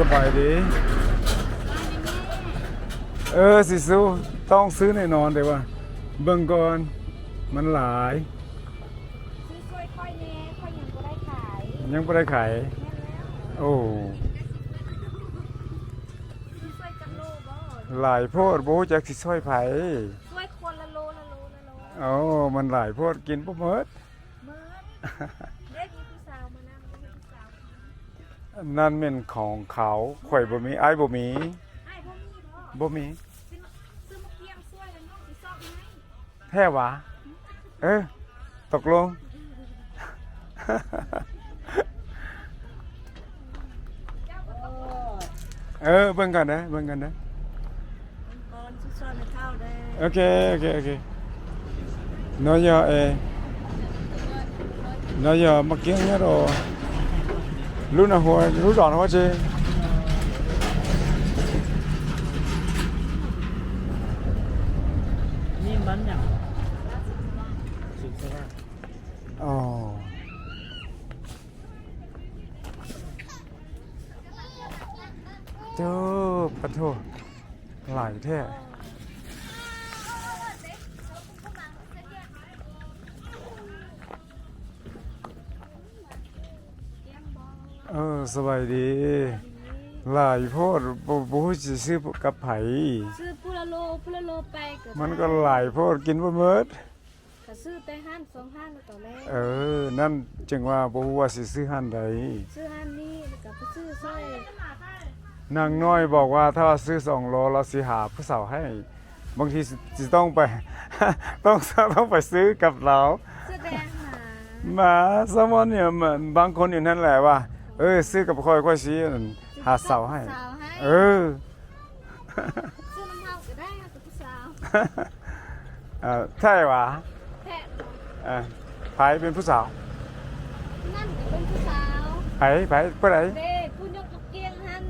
สบายดีสิสู้ต้องซื้อแน่นอนแต่ว่าเบิ่งก่อนมันหลายซื้อช่วยค่อยแน่ค่อยยังก็ได้ขาย ยังไม่ได้ขายโอ้ซื้อช่วยจังโลบ่ หลายโพดโบจักสิช่วยไผช่วยคนละโลโอ้มันหลายโพดกินบ่หมดเมิดเด็กมีผู้สาวมานั่งมีผู้สาวนั่นเป็นของเขาข่อยบ่มีอ้ายบ่มี ไอ้พ่อมีพ่อ บ่มีซื้อมาเกียงช่วยแล้วน้องสิซอกให้แท้หวะตกลงเบิ่งกันนะเบิ่งกันนะก่อนช่วยไม่เข้าได้โอเคน้อยน้อยมาเกี่ยงเนี่ยรอรู้นะหัวรู้ร้อนหัวเจนี่มันอย่างสุดใช่ไหมอ๋อเจ้าปะโถหลายแท้สบายดีหลายโพดบ่ฮู้สิซื้อกับไผซื้อพุละโลไปมันก็หลายโพดกินบ่หมดก็ซื้อแต่ห้าน2ห้านแล้วก็แล้วนั่นจึงว่าบ่ฮู้ว่าสิซื้อห้านใดซื้อห้านนี้แล้วก็ไปซื้อสร้อยนางน้อยบอกว่าถ้าซื้อ2โลเราสิหาผู้สาวให้บางทีสิต้องไป ต้องไปซื้อกับเราซื้อแต่อาหารมาสมอนเนี่ยบางคนอยู่นั่นแหละว่าซื้อกับค่อยสิหาสาวให้ซื้อน้ำเฮาก็ได้กับผู้สาวใช่หวะแท้ไผเป็นผู้สาวนั่นก็เป็นผู้สาวไผผู้ใดเด้ผู้ยกกับเกียงหั่น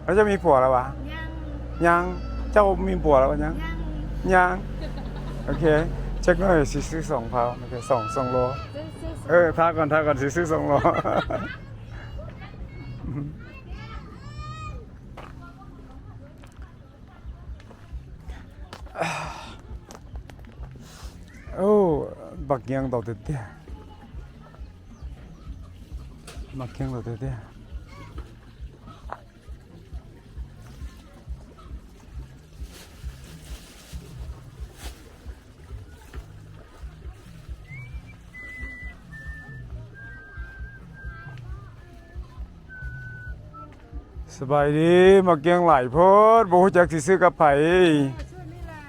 แล้วจะมีผัวแล้ววะยังเจ้ามีผัวแล้วยังโอเคเช็คหน่อยสิซื้อ2เผาโอเค2โลท่าก่อนสิซื้อ2โลบักยังต่อเตี้ยบักยังต่อเตี้ยสบายดีมาเกียงหลายโพดบ่ฮู้จักสิซื้อกับไผช่วยนี่แหละ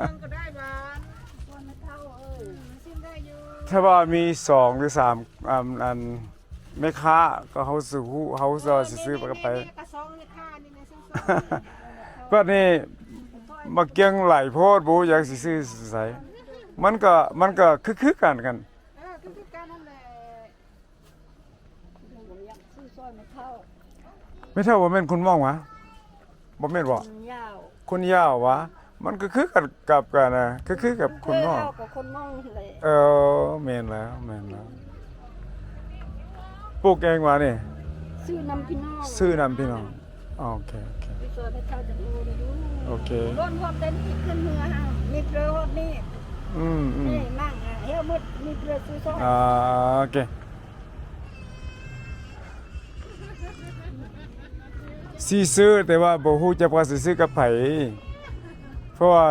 ซื้อก็ได้บ้านคนไม่เท่าซื้อได้อยู่ถ้าว่ามี2หรือ3อันแม่ค้าก็เฮาสิฮู้เฮาสิซื้อกับไผก็นี่มาเกียงหลายโพดบ่ฮู้จักสิซื้อไสมันก็คือกันคือกันนั่นแหละผมอยากซื้อซอยไม่เท่าบ่แม่นคุณมองวะบ่แม่นบ่คุณยาววะมันก็คือกันกับกันนะคือกับคุณมองกับคนมองเลยแม่นแล้วปลูกเองวะนี่ซื้อนำพี่น้องโอเคซอยไม่เท่าจะรู้โอเครถความเต็นที่ขึ้นเรือฮะมีเกลือนี่นี่มั่งเฮียมืดมีเกลือซื้อซอยโอเคสิซื้อแต่ว่าบ่ฮู้จักว่าสิซื้อกับไผเพราะว่า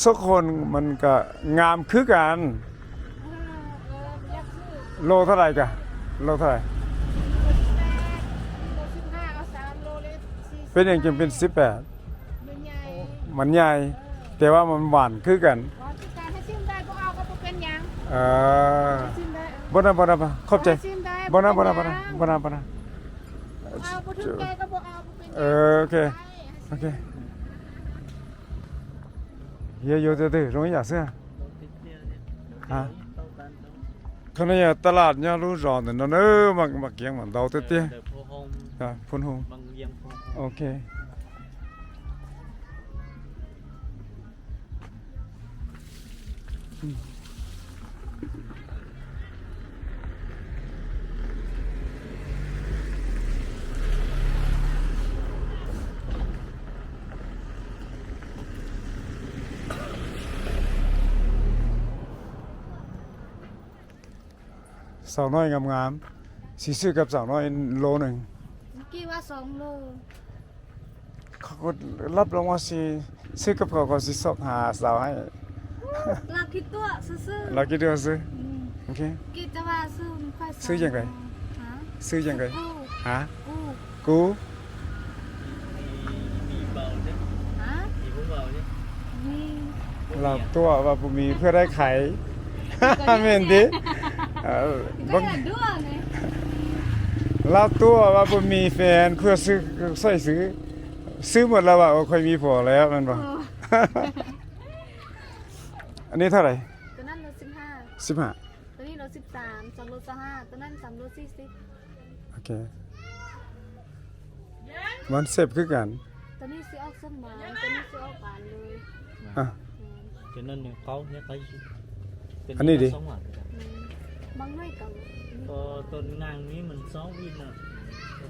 สักคนมันก็งามคือกันโลเท่าไหร่กะโลเท่าไหร่เป็นอย่างจำเป็น18มันใหญ่แต่ว่ามันหวานคือกันบ่นะขอบใจบ่นะโอเคเฮียอยู่ตื้อๆตรงนี้อยากซื้อเขาเนี่ยตลาดเนี่ยรู้ร้อนแต่นั่นมาเกี่ยงมันเดาตื้อๆพุ่นหงโอเค สาวน้อยงามๆสิซื้อกับสาวน้อยโลหนึ่ง เมื่อกี้ว่า2 โล เขาก็รับรองว่าสิซื้อกับเขาก็สิสอบหาสาวให้ เราคิดตัวซื่อ เราคิดว่าซื้อโอเค ๆคิดแต่ว่าซื้อมันค่อย ซื้อยังไง ฮะ ซื้อยังไง กู้ ฮะ กู้ กู มีเบาใช่ ฮะ มีผู้เบาใช่ มี เราตัวว่าบ่มีเพื่อได้ไข แม่นดิบ่ ก็อย่าด้วไง เราตัวว่าบ่มีแฟนเพื่อซื้อหมดแล้วว่าค่อยมีผัวแล้วแม่นบ่ อันนี้เท่าไหร่ ตัวนั้นรถ15 15 ตัวนี้รถ13 2 รถ25ตัวนั้น3 รถ40 โอเคมันเสพคือกัน ตัวนี้ซื้อออกสมานตัวนี้ซื้อออกบานเลย อ่ะ cho nên có nhé cái Anh đi đi. Băng mấy cậu tuần nàng ní mình 6 viên nè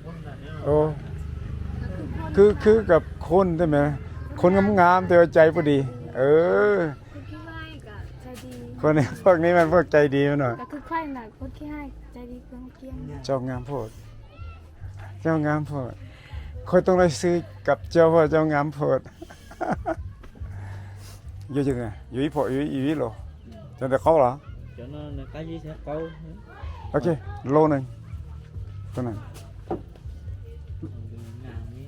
không là nếu โอ้คือกับคนใช่ไหมคนงามๆแต่ว่าใจบ่ดี เออ คือขี้ให้กับใจดี คนนี้พวกนี้มันพวกใจดีมันหน่อย ก็คือใครหนักคนขี้ให้ใจดีเกินเกี้ยง เจ้างามโพดเจ้างามโพดค่อยต้องได้ซื้อกับเจ้าเพราะเจ้างามโพด อยู่จังไงอยู่อีพออยู่อีวิโลจนแต่เขาเหรอ cho nên cái gì sẽ câu โอเคโลหนึงตัวนั้น nàng ní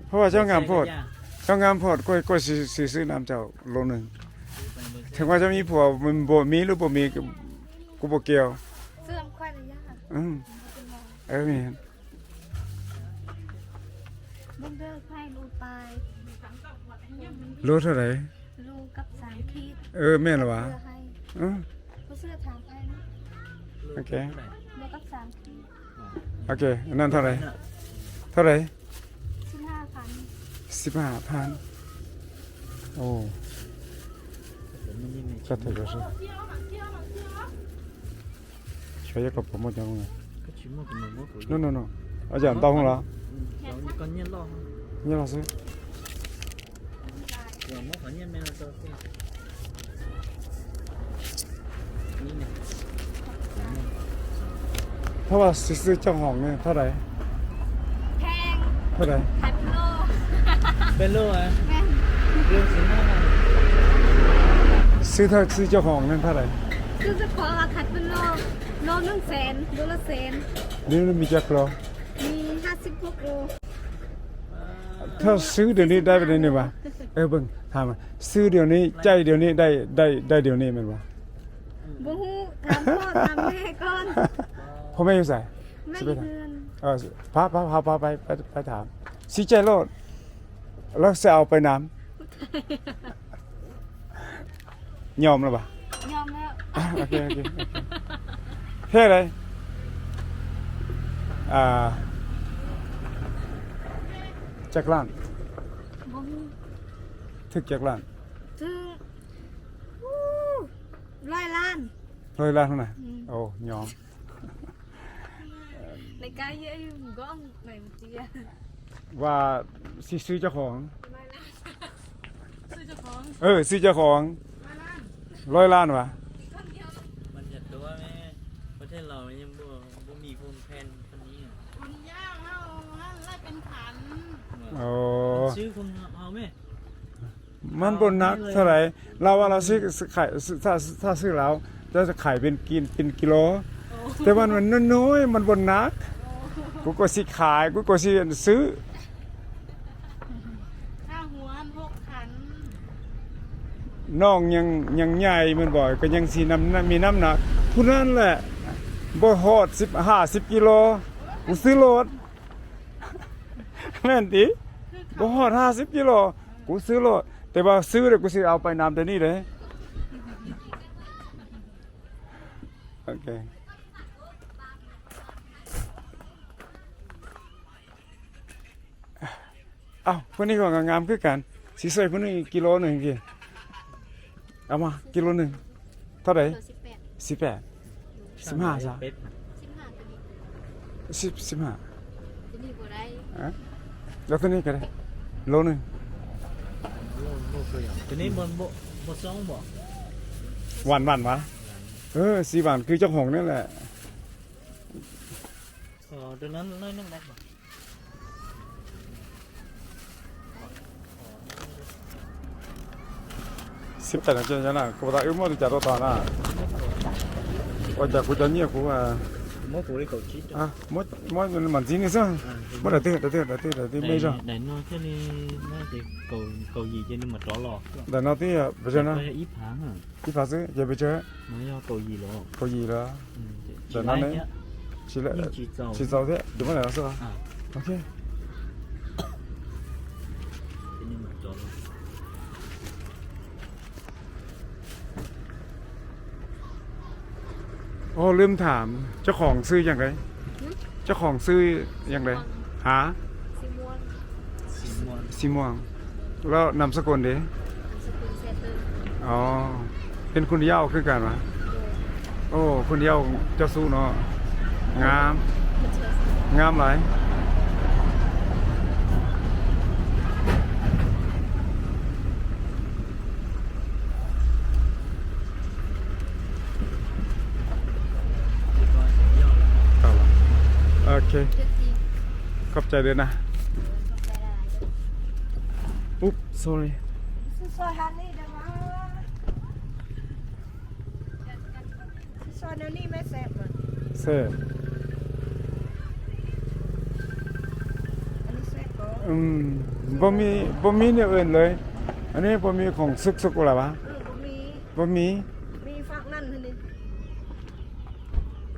เพราะว่าเจ้างามโพดเจ้างามโพดก็สิซื้อน้ำเจ้าโลหนึงถึงว่าจะมีผัวมันบ่มีหรือบ่มีกูบ่เกี่ยว เสื่อมควายระยะ มี บุ้งเด้อให้ลูกไป รู้เท่าไหร่ ลูกกับ3 ขีด แม่นเหรอวะ เสื้อให้ อือ ผู้เสื้อถามให้นะ โอเค ลูกกับ3 ขีด โอเคอันนั้นเท่าไหร่เท่าไหร่ 15,000 15,000โอ้ก็ถือว่าสิช่วยกับผมหมดยังไง cái chuyện mà mình muốn của นู่นอาจารย์ต้องเหรอ con nhân lo นี่เราซื้อ rồi muốn phải nhân men là tôiนี่เนี่ย ถ้าว่าซื้อเจ้าของเนี่ยเท่าไหร่ แพง เท่าไหร่ ขายเป็นโล bên lô à แม่น lương xin nó ซื้อเจ้าของเนี่ยเท่าไหร่ คือจะขอราคาเป็นโลโล100,000โลละแสน นี่มีจักรโล มี56 โล ถ้าซื้อเดี๋ยวนี้ได้ไปเลยนี่วะเบิ่งถามมาซื้อเดี๋ยวนี้ใจเดี๋ยวนี้ได้เดี๋ยวนี้แม่นบ่ บ่ฮู้ถามพ่อถามแม่ก่อน พ่อแม่อยู่ไส แม่ สิ อ ไป ยู่ ถาม เดือน พาไปถามสิใจโลดแล้วจะเอาไปน้ำยอมแล้วปะ ยอมแล้ว โอเคเฮ้ยอะไรจักรล้าน บ่ฮู้ ถึกจักรล้าน ถึง100 ล้าน 100 ล้านเท่าไหร่โอ้ยอม ในกายเยอะอยู่ก็ไหนมันเตี้ย ว่าสิซื้อเจ้าของ ซื้อเจ้าของ ซื้อเจ้าของ100 ล้านวะ มันจะตัวแม่ประเทศเรายังบ่มีภูมิแพ้คนนี้ คนยากเฮาไล่เป็นขัน โอ้ ซื้อคนเอาไหม มันบนนักเท่าไหร่เราว่าเราซื้อขายถ้าซื้อแล้วจะขายเป็นกิโลแต่มันน้อยๆมันบนนักกูก็สิขายกูก็สิซื้อ ข้าวหัว6 ขัน น้องยังใหญ่มันบ่อยก็ยังสิมีน้ำหนักผู้นั้นแหละบ่ฮอด50กิโลกูซื้อรถ แม่นติบ่ฮอด50กิโลกูซื้อรถแต่ว่าซื้อแล้วกูสิเอาไปนำแต่นี่เด้โอเคคนนี้ก็งามคือกันสิใส่คนนี้กิโลหนึ่งกี่เอามากิโลหนึ่งเท่าไหร่ 18 18 15ซะ เป็ด 15 ตัวนี้ 15 ตัวนี้บ่ได้ แล้วตัวนี้ก็ได้โลหนึ่ง โลตัวอย่างตัวนี้บนบ่ซ่องบ่ หวานวะ 4 บาทคือเจ้าของนั่นแหละ ตัวนั้นน้อยนึงได้บ่ 18년 전이잖아. 그보다 일모도 자도 더 하나. 어제 구전이야 구가. Mỗi phụ đi cầu chí 아, 뭐 mình xin 있어. 뭐 đợt mấy rồi. Đại nó cái này nó thì cầu gì cho nên mà trỏ lò. Đợt nó tí bây giờ nó. Bây giờ ít tháng à. Ít phá chứ, giờ bây giờ. Nó do cầu gì lò. Có gì đó. Chỉ nó lái đấy. nhá. Chỉ là Nhưng chỉ giàu thế. Đúng không nào sao? À. Ok. Cho nên mà trỏ lò. Ô,ลืมถามเจ้าของซื้ออย่างไรเจ้าของซื้ออย่างไรหา ซิมวน Xin muôn. สีม่วงแล้วนามสกุลเด้ สกุลเซตเตอร์ อ๋อเป็นคุณเหย้าคือกันวะ โดย โอ้คุณเหย้าเจ้าสู้เนาะงาม มันเชื่อ งามหลาย Thì coi sẽ do. เอาล่ะโอเค เชื่อจริง ขอบใจด้วยนะ ใจละลายด้วย อุ๊บ sorry ซื้อซอยฮันนี่เดี๋ยวมาซื้อซอยเดี๋ยวนี้ไม่แซ่บอ่ะ เซ่ อันนี้แซ่บก็ บ่มีเนี่ยอื่นเลย อันนี้บ่มีของซุกๆอะไรวะ ก็มี บ่มี ม